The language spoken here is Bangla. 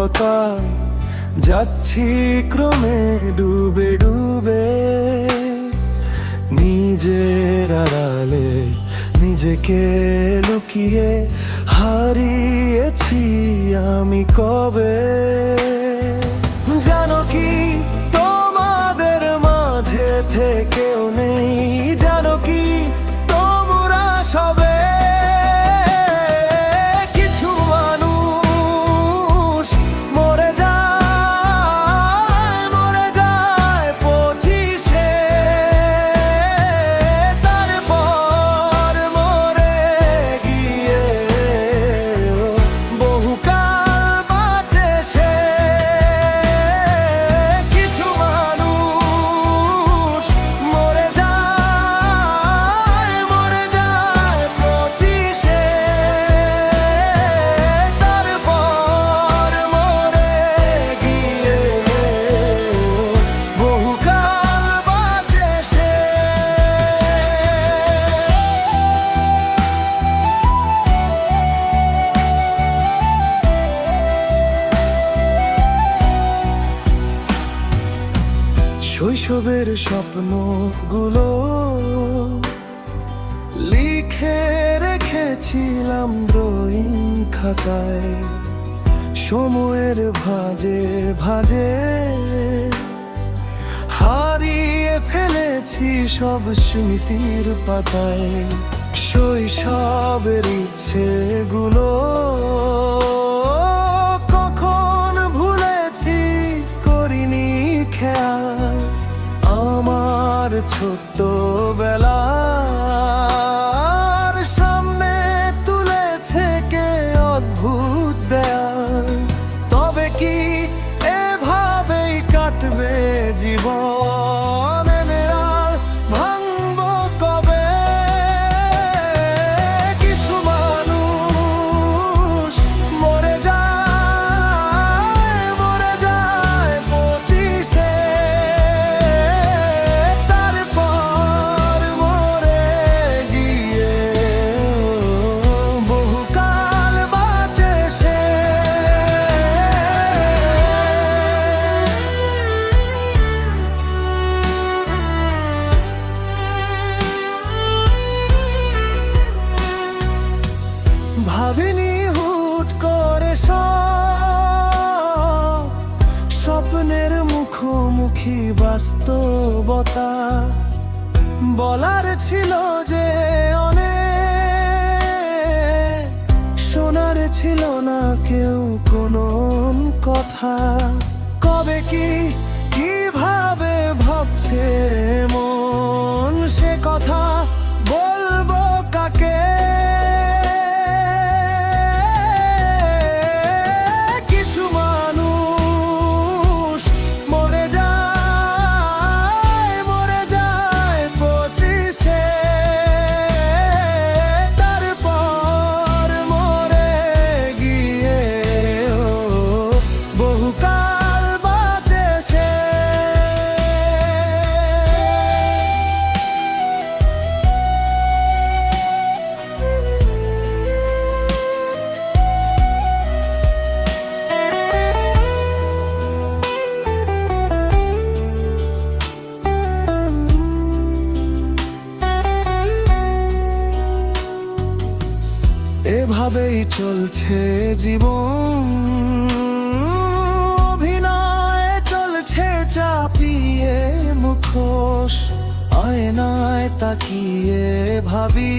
একা যাচ্ছি ক্রমে ডুবে ডুবে, নিজের আড়ালে নিজেকে লুকিয়ে হারিয়েছি আমি কবে। জানো কি তোমাদের মাঝে থেকেও নেই, জানো কি তোমরা সবে কিছু মানুষ মরে যায় 25-এ, তারপর মরে গিয়ে বহুকাল বাঁচে সে। কিছু মানুষ মরে যায় 25-এ, তারপর মরে গিয়ে বহুকাল বাঁচে সে। শৈশবের স্বপ্নগুলো লিখে রেখেছিলাম ড্রয়িং খাতায়, সময়ের ভাঁজে ভাঁজে হারিয়ে ফেলেছি সব স্মৃতির পাতায়। শৈশবের ইচ্ছেগুলো কখন ভুলেছি করিনি খেয়াল, আমার ছোট্ট বেলার সামনে তুলেছে কে অদ্ভুত দেয়াল। তবে কি এভাবেই কাটবে জীবন, আর ভাঙবো কবে? কিছু মানুষ মরে যায় 25-এ, তারপর মরে গিয়ে বহুকাল বাঁচে সে। ভাবিনি হুট করে সব স্বপ্নের মুখোমুখি বাস্তবতা, বলার ছিল যে অনেক, শোনার ছিল না কেউ কোনো কথা। কবে কি কিভাবে ভাবছে মন, সে কথা বলবো কাকে? কিছু মানুষ মরে যায় 25-এ, তারপর মরে গিয়ে বহুকাল বাঁচে সে। এভাবেই চলছে জীবন, অভিনয় চলছে চাপিয়ে মুখোশ। আয়নায় তাকিয়ে ভাবি